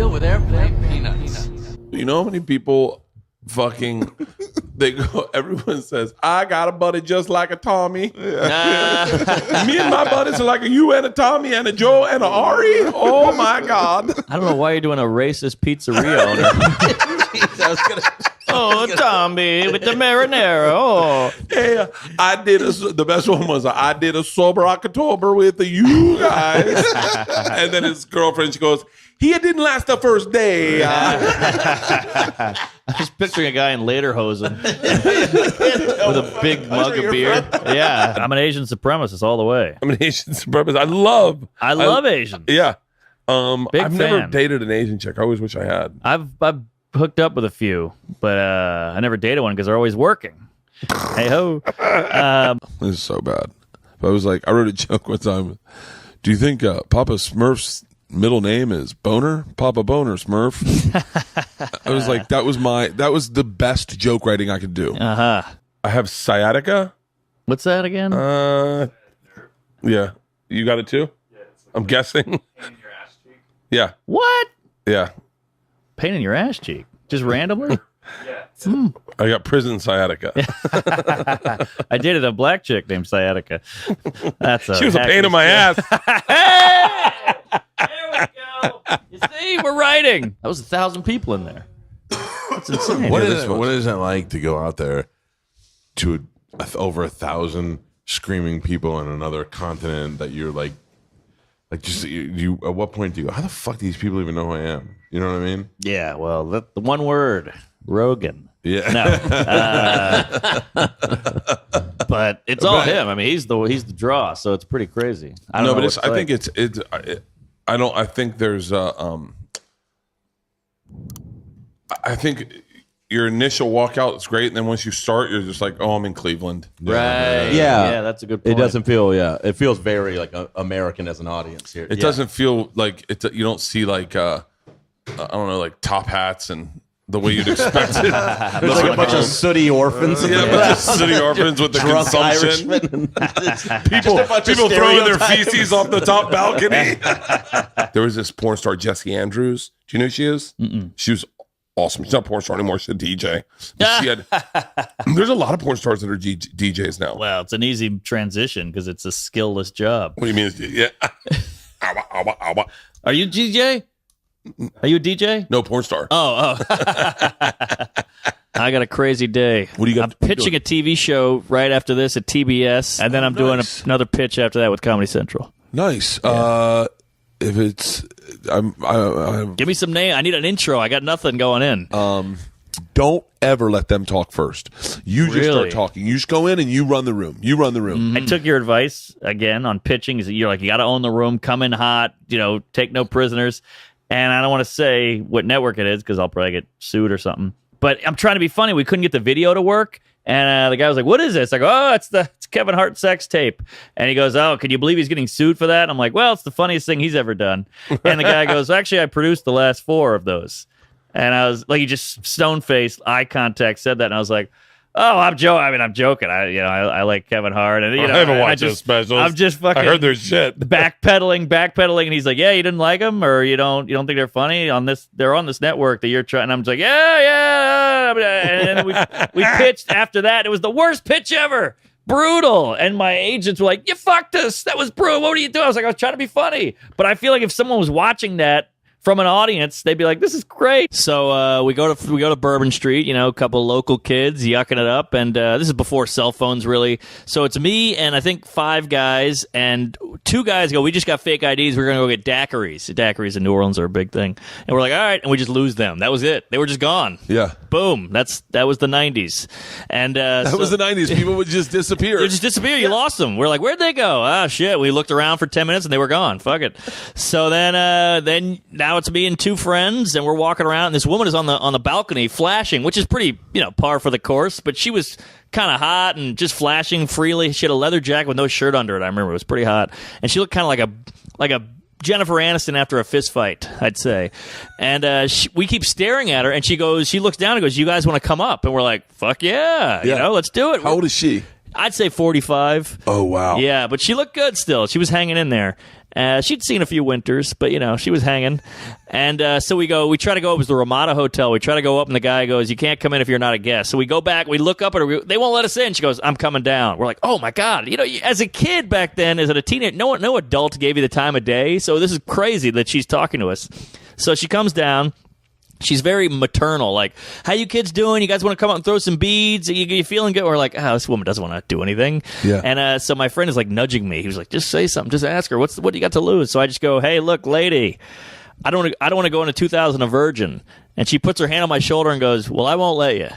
filled with airplane peanuts. You know how many people fucking they go? Everyone says, "I got a buddy just like a Tommy." Me and my buddies are like a you and a Tommy and a Joe and a Ari. Oh my God! I don't know why you're doing a racist pizzeria owner. Oh, Tommy with the marinara. Oh, hey, I did the best one was I did a sober October with you guys, and then his girlfriend she goes, he didn't last the first day. I'm just picturing a guy in lederhosen with a big mug of beer. Yeah, I'm an Asian supremacist all the way. I'm an Asian supremacist. I love Asians. Yeah, Big I've fan. never dated an Asian chick. I always wish I had. I've hooked up with a few, but I never dated one because they're always working. Hey ho. This is so bad. But I was like, I wrote a joke one time. Do you think Papa Smurf's middle name is Boner? Papa Boner Smurf. I was like, that was the best joke writing I could do. Uh-huh. I have sciatica. What's that again? Yeah. You got it too? Yeah, I'm guessing. Pain in your ass cheek. Yeah. What? Yeah. Pain in your ass cheek? Just randomly? Yeah. I got prison sciatica. I dated a black chick named Sciatica. She was a pain in my ass. Hey! There we go. You see, we're writing. That was 1,000 people in there. That's insane. What is it like to go out there to over 1,000 screaming people in another continent that you're like just you at what point do you go, how the fuck do these people even know who I am? You know what I mean? Yeah, well, the one word, Rogan. Yeah. No. But it's all him. I mean, he's the draw, so it's pretty crazy. I don't know. But I think it's I think there's I think your initial walkout is great, and then once you start, you're just like, oh, I'm in Cleveland. Right. Yeah, that's a good point. It doesn't feel, it feels very like American as an audience here. It doesn't feel like it. You don't see like I don't know, like top hats and the way you'd expect it. There's like a bunch of sooty orphans. Yeah, a bunch of city orphans with the Drunk consumption. People throwing their feces off the top balcony. There was this porn star, Jessie Andrews. Do you know who she is? Mm-mm. She was awesome. She's not a porn star anymore. She's a DJ. There's a lot of porn stars that are DJs now. Well, it's an easy transition because it's a skillless job. What do you mean? Yeah. Are you DJ? Are you a DJ? No, porn star. Oh. I got a crazy day. What do you got? I'm pitching a TV show right after this at TBS, and then I'm doing another pitch after that with Comedy Central. Nice. Yeah. If it's, give me some name. I need an intro. I got nothing going in. Don't ever let them talk first. You just start talking. You just go in and you run the room. Mm-hmm. I took your advice again on pitching. You're like, you got to own the room, come in hot, take no prisoners. And I don't want to say what network it is because I'll probably get sued or something. But I'm trying to be funny. We couldn't get the video to work. And the guy was like, what is this? I go, oh, it's Kevin Hart sex tape. And he goes, oh, can you believe he's getting sued for that? And I'm like, well, it's the funniest thing he's ever done. And the guy goes, actually, I produced the last 4 of those. And I was like, he just stone-faced, eye contact said that. And I was like, oh, I'm joking. I like Kevin Hart. And, I haven't watched his specials. I'm just fucking. I heard their shit. backpedaling. And he's like, yeah, you didn't like them? Or you don't think they're funny? They're on this network that you're trying. And I'm just like, yeah. And then we pitched after that. It was the worst pitch ever. Brutal. And my agents were like, you fucked us. That was brutal. What are you doing? I was like, I was trying to be funny. But I feel like if someone was watching that from an audience, they'd be like, this is great. So we go to Bourbon Street, a couple local kids yucking it up, and this is before cell phones really. So it's me and I think 5 guys, and 2 guys go, we just got fake IDs, we're gonna go get daiquiris. Daiquiris in New Orleans are a big thing. And we're like, all right, and we just lose them. That was it. They were just gone. Yeah. Boom. That was the 90s. And that was the 90s. People would just disappear. They would just disappear. You lost them. We're like, where'd they go? Ah, shit. We looked around for 10 minutes and they were gone. Fuck it. So then now it's me and 2 friends, and we're walking around, and this woman is on the balcony flashing, which is pretty, par for the course, but she was kind of hot and just flashing freely. She had a leather jacket with no shirt under it. I remember it was pretty hot, and she looked kind of like a Jennifer Aniston after a fist fight, I'd say. And we keep staring at her, and she looks down and goes, you guys want to come up? And we're like, fuck yeah. Let's do it. How old is she? I'd say 45. Oh, wow. Yeah, but she looked good still. She was hanging in there. She'd seen a few winters, but, she was hanging. And so we try to go, it was the Ramada Hotel. We try to go up, and the guy goes, you can't come in if you're not a guest. So we go back, we look up at her, they won't let us in. She goes, I'm coming down. We're like, oh my God. As a kid back then, as a teenager, no adult gave you the time of day. So this is crazy that she's talking to us. So she comes down. She's very maternal, like, how you kids doing? You guys want to come out and throw some beads? You feeling good? We're like, this woman doesn't want to do anything. Yeah. And so my friend is like nudging me. He was like, just say something. Just ask her. What do you got to lose? So I just go, hey, look, lady, I don't want to go into 2000 a virgin. And she puts her hand on my shoulder and goes, well, I won't let you.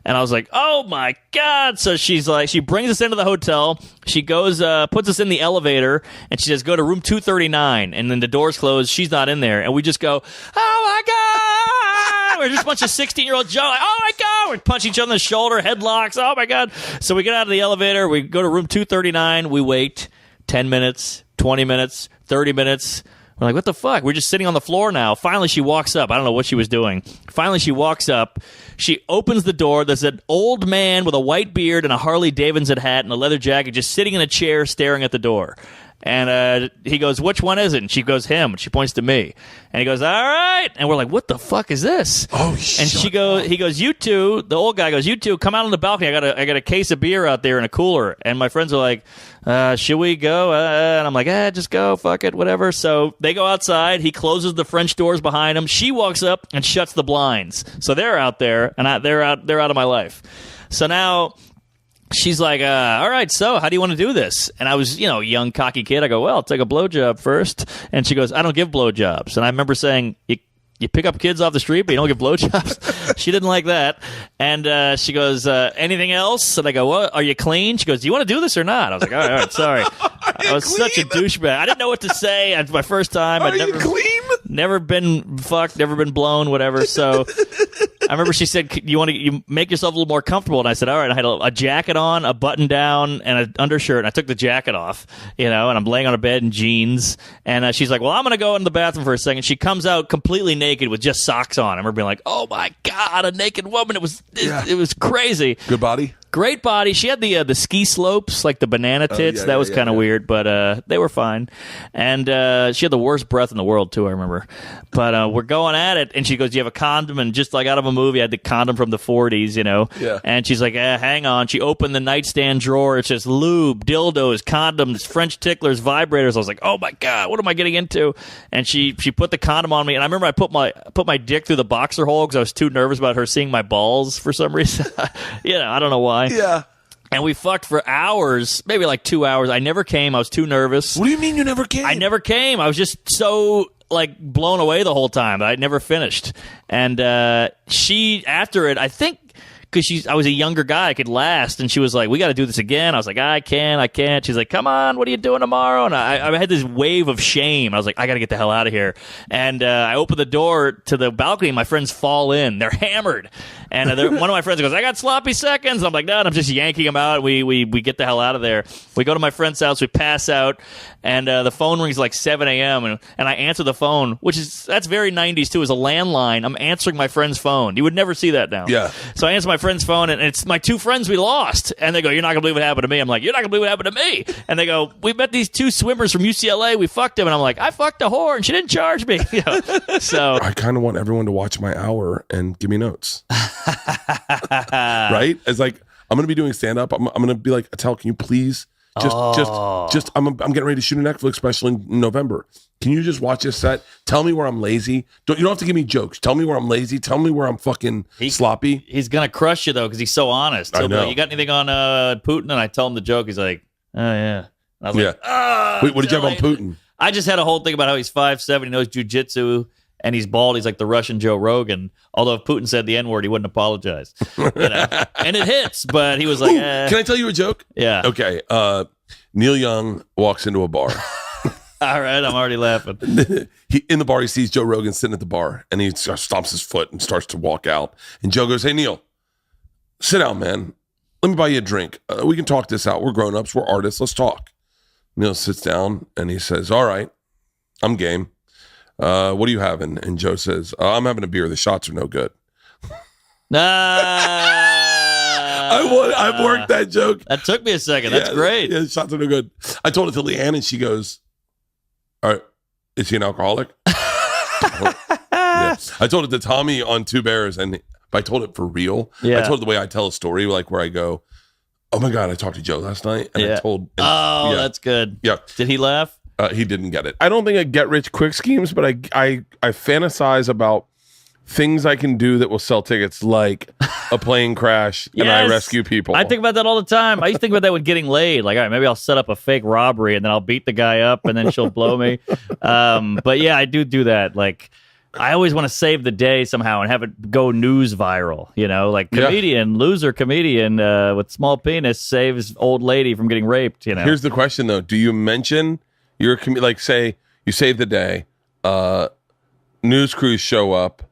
And I was like, oh my God. So she's like, she brings us into the hotel. She goes, puts us in the elevator, and she says, go to room 239. And then the doors close. She's not in there. And we just go, oh my God. We're just a bunch of 16-year-old Joe. Like, oh my God. We're punching each other in the shoulder, headlocks. Oh my God. So we get out of the elevator. We go to room 239. We wait 10 minutes, 20 minutes, 30 minutes. We're like, what the fuck? We're just sitting on the floor now. Finally, she walks up. I don't know what she was doing. Finally, she walks up. She opens the door. There's an old man with a white beard and a Harley Davidson hat and a leather jacket just sitting in a chair staring at the door. And he goes, which one is it? And she goes, him. And she points to me. And he goes, all right. And we're like, what the fuck is this? Oh, and he goes, you two, the old guy goes, you two, come out on the balcony. I got a case of beer out there in a cooler. And my friends are like, should we go? And I'm like, just go, fuck it, whatever. So they go outside. He closes the French doors behind him. She walks up and shuts the blinds. So they're out there, and they're out of my life. So now she's like, all right, so how do you want to do this? And I was, young, cocky kid. I go, well, I'll take a blowjob first. And she goes, I don't give blowjobs. And I remember saying, you pick up kids off the street, but you don't give blowjobs? She didn't like that. And she goes, anything else? And I go, what? Are you clean? She goes, do you want to do this or not? I was like, all right, sorry. I was such a douchebag. I didn't know what to say. It's my first time. Are you clean? Never been fucked, never been blown, whatever. So I remember she said, you make yourself a little more comfortable? And I said, all right. I had a jacket on, a button down, and an undershirt. And I took the jacket off, and I'm laying on a bed in jeans. And she's like, well, I'm going to go in the bathroom for a second. She comes out completely naked with just socks on. I remember being like, oh my God, a naked woman. It was crazy. Good body? Great body. She had the ski slopes, like the banana tits. That was kind of weird, but they were fine. And she had the worst breath in the world, too, I remember. But we're going at it, and she goes, do you have a condom? And just like out of a movie, I had the condom from the 40s, Yeah. And she's like, hang on. She opened the nightstand drawer. It's just lube, dildos, condoms, French ticklers, vibrators. I was like, oh, my God, what am I getting into? And she put the condom on me, and I remember I put my dick through the boxer hole because I was too nervous about her seeing my balls for some reason. I don't know why. Yeah. And we fucked for hours, maybe like 2 hours. I never came. I was too nervous. What do you mean you never came? I never came. I was just so blown away the whole time that I'd never finished. And she, after it, I think, because I was a younger guy, I could last, and she was like, we got to do this again. I was like, I can't. She's like, come on, what are you doing tomorrow? And I had this wave of shame. I was like, I got to get the hell out of here. And I opened the door to the balcony, and my friends fall in. They're hammered. And one of my friends goes, I got sloppy seconds. I'm like, no, and I'm just yanking them out. We get the hell out of there. We go to my friend's house. We pass out, and the phone rings like 7 a.m., and I answer the phone, that's very 90s, too, is a landline. I'm answering my friend's phone. You would never see that now. Yeah. So I answer my friend's phone, and it's my two friends we lost. And they go, you're not going to believe what happened to me. I'm like, you're not going to believe what happened to me. And they go, we met these two swimmers from UCLA. We fucked them. And I'm like, I fucked a whore, and she didn't charge me. So I kind of want everyone to watch my hour and give me notes. Right? It's like, I'm going to be doing stand-up. I'm going to be like, Attell, can you please just I'm getting ready to shoot a Netflix special in November. Can you just watch this set? Tell me where I'm lazy. You don't have to give me jokes. Tell me where I'm lazy. Tell me where I'm fucking sloppy. He's going to crush you, though, because he's so honest. He'll I know. Be like, you got anything on Putin? And I tell him the joke. He's like, oh, yeah. And I was like, Wait, what did you have on Putin? I just had a whole thing about how he's 5'7", he knows jujitsu, and he's bald. He's like the Russian Joe Rogan. Although if Putin said the N-word, he wouldn't apologize. And it hits, but he was like, Can I tell you a joke? Yeah. Okay. Neil Young walks into a bar. All right, I'm already laughing. In the bar, he sees Joe Rogan sitting at the bar, and he stomps his foot and starts to walk out. And Joe goes, hey, Neil, sit down, man. Let me buy you a drink. We can talk this out. We're grown-ups. We're artists. Let's talk. Neil sits down, and he says, all right, I'm game. What are you having? And Joe says, I'm having a beer. The shots are no good. I've worked that joke. That took me a second. That's great. Yeah, the shots are no good. I told it to Leanne, and she goes, All right. Is he an alcoholic? Yeah. I told it to Tommy on Two Bears, and I told it for real. Yeah. I told it the way I tell a story, like where I go, oh my God, I talked to Joe last night. And I told. And, that's good. Yeah. Did he laugh? He didn't get it. I don't think I get rich quick schemes, but I fantasize about things I can do that will sell tickets, like a plane crash and I Yes. rescue people. I think about that all the time. I used to think about that with getting laid. Like, all right, maybe I'll set up a fake robbery and then I'll beat the guy up and then she'll blow me. But yeah, I do that. Like, I always want to save the day somehow and have it go news viral. You know, like loser comedian with small penis saves old lady from getting raped. You know. Here's the question though: do you mention your like, say you save the day, news crews show up,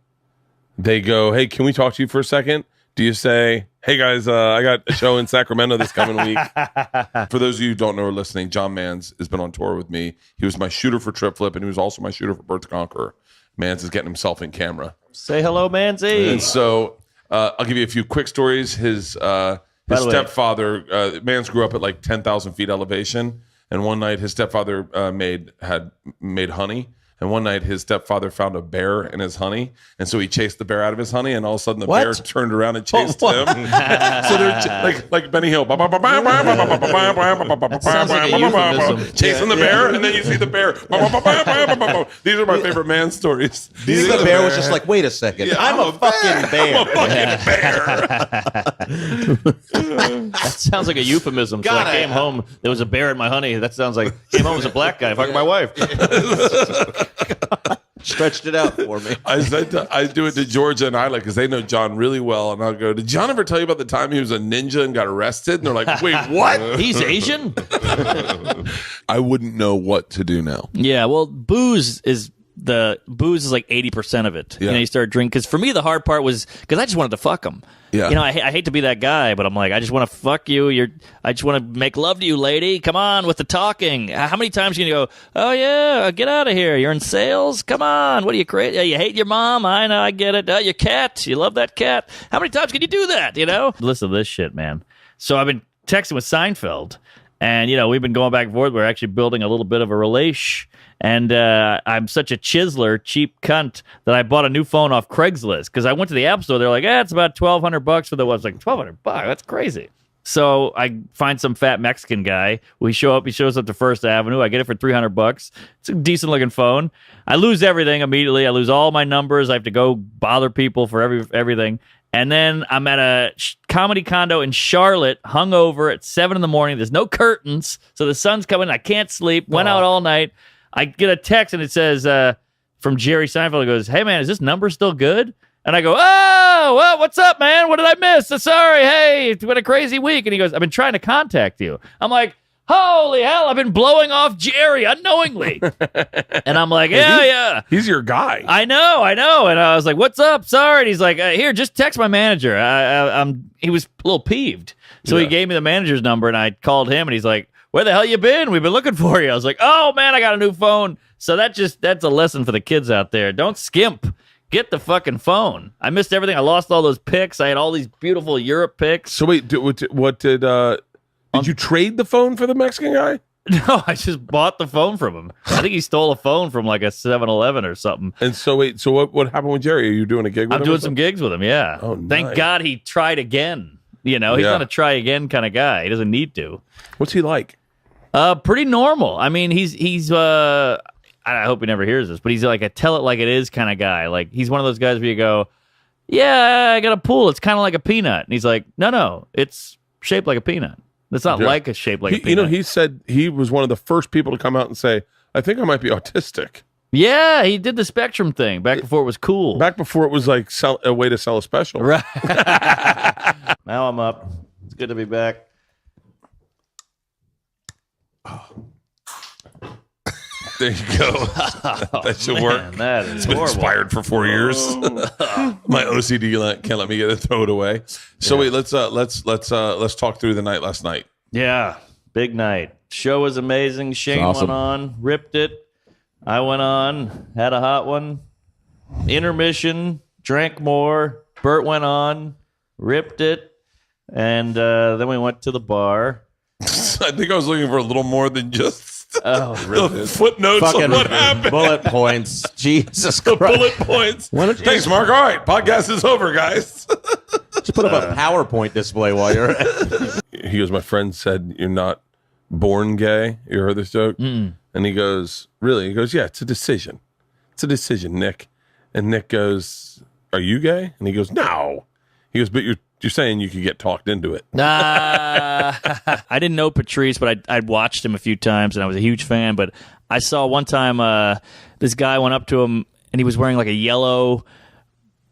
they go, "Hey, can we talk to you for a second?" Do you say, "Hey guys, I got a show in Sacramento this coming week"? For those of you who don't know or listening, John Mans has been on tour with me. He was my shooter for Trip Flip, and he was also my shooter for Bert the Conqueror. Mans is getting himself in camera. Say hello, Manzi. And so I'll give you a few quick stories. His stepfather, Mans grew up at like 10,000 feet elevation. And one night his stepfather had made honey. And one night his stepfather found a bear in his honey. And so he chased the bear out of his honey. And all of a sudden the bear turned around and chased him. So they're like Benny Hill. Sounds like a euphemism. Chasing the bear. And then you see the bear. These are my favorite man stories. Do you think the bear was just like, wait a second, I'm a fucking bear. That sounds like a euphemism. So I came home, there was a bear in my honey. That sounds like came home as a black guy fucking my wife. Stretched it out for me. I do it to Georgia and Isla because they know John really well. And I'll go, did John ever tell you about the time he was a ninja and got arrested? And they're like, wait, what? He's Asian? I wouldn't know what to do now. Yeah, well, booze is like 80% of it. Yeah. You know, you start drinking. Because for me, the hard part was because I just wanted to fuck him. Yeah. You know, I hate to be that guy, but I'm like, I just want to fuck you. I just want to make love to you, lady. Come on with the talking. How many times can you go, oh, yeah, get out of here. You're in sales? Come on. What are you crazy? You hate your mom? I know, I get it. Your cat. You love that cat. How many times can you do that, you know? Listen to this shit, man. So I've been texting with Seinfeld, and, you know, we've been going back and forth. We're actually building a little bit of a relation. And I'm such a chiseler, cheap cunt, that I bought a new phone off Craigslist because I went to the App Store. They're like, it's about $1,200 for the. I was like, $1,200? That's crazy. So I find some fat Mexican guy. We show up. He shows up to First Avenue. I get it for $300. It's a decent looking phone. I lose everything immediately. I lose all my numbers. I have to go bother people for everything. And then I'm at a comedy condo in Charlotte, hungover at 7 in the morning. There's no curtains, so the sun's coming. I can't sleep. Went out all night. I get a text and it says from Jerry Seinfeld. It goes, "Hey man, is this number still good?" And I go, "Oh, well, what's up, man? What did I miss? Sorry. Hey, it's been a crazy week." And he goes, "I've been trying to contact you." I'm like, holy hell, I've been blowing off Jerry unknowingly. And I'm like, yeah. He's your guy. I know. And I was like, "What's up? Sorry." And he's like, "Here, just text my manager." He was a little peeved. So he gave me the manager's number and I called him and he's like, "Where the hell you been? We've been looking for you." I was like, "Oh man, I got a new phone." So that's a lesson for the kids out there. Don't skimp. Get the fucking phone. I missed everything. I lost all those pics. I had all these beautiful Europe pics. So wait, what did you trade the phone for the Mexican guy? No, I just bought the phone from him. I think he stole a phone from like a 7-Eleven or something. And so wait, so what happened with Jerry? Are you doing a gig with him? I'm doing some gigs with him, yeah. Oh, Thank nice. God he tried again. You know, he's not a try again kind of guy. He doesn't need to. What's he like? Pretty normal. I mean, he's I hope he never hears this, but he's like a tell it like it is kind of guy. Like he's one of those guys where you go, "Yeah, I got a pool. It's kind of like a peanut." And he's like, No, it's shaped like a peanut. It's not like a shape like a peanut. You know, he said he was one of the first people to come out and say, "I think I might be autistic." Yeah, he did the Spectrum thing back before it was cool. Back before it was like a way to sell a special. Right. Now I'm up. It's good to be back. There you go. That should work. Man, that is It's been horrible. expired for 4 years. My OCD can't let me get it, throw it away. So wait, let's talk through the night last night. Yeah, big night. Show was amazing. Shane awesome. went on, ripped it. I went on, had a hot one. Intermission, drank more. Bert went on, ripped it, and then we went to the bar. I think I was looking for a little more than just The footnotes Fucking on what happened. bullet points. Jesus The Christ. bullet points. Why don't you Thanks, Mark. All right, podcast is over, guys. just put up a PowerPoint display while you're at it? He goes, my friend said you're not born gay. You heard this joke? And he goes, really? He goes, yeah, it's a decision. It's a decision, Nick. And Nick goes, are you gay? And he goes, no. He goes, but you're saying you could get talked into it. I didn't know Patrice, but I'd watched him a few times, and I was a huge fan. But I saw one time this guy went up to him, and he was wearing like a yellow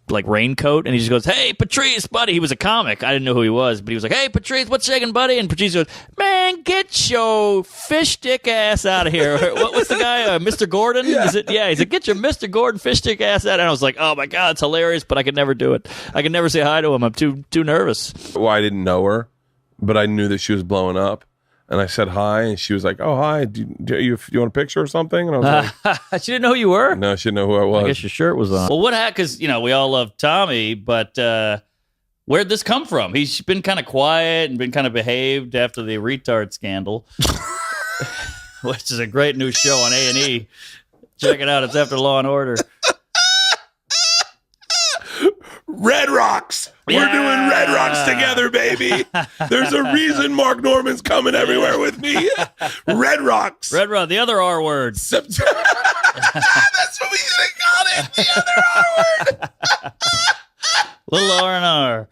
raincoat, and he just goes, "Hey, Patrice, buddy." He was a comic. I didn't know who he was, but he was like, "Hey, Patrice, what's shaking, buddy?" And Patrice goes, "Man, get your fish stick ass out of here." What's the guy, Mr. Gordon? Is it? Yeah, he's like, "Get your Mr. Gordon fish stick ass out." And I was like, "Oh my god, it's hilarious," but I could never do it. I could never say hi to him. I'm too nervous. Well, I didn't know her, but I knew that she was blowing up. And I said hi, and she was like, "Oh, hi. Do you want a picture or something?" And I was like, She didn't know who you were? "No, she didn't know who I was." I guess your shirt was on. Well, what happened? Because, we all love Tommy, but where'd this come from? He's been kind of quiet and been kind of behaved after the retard scandal, which is a great new show on A&E. Check it out. It's after Law and Order. Red Rocks. We're doing Red Rocks together, baby. There's a reason Mark Norman's coming everywhere with me. Red Rocks. Red Rod, the other R word. That's what we should have called it. The other R word. Little R&R.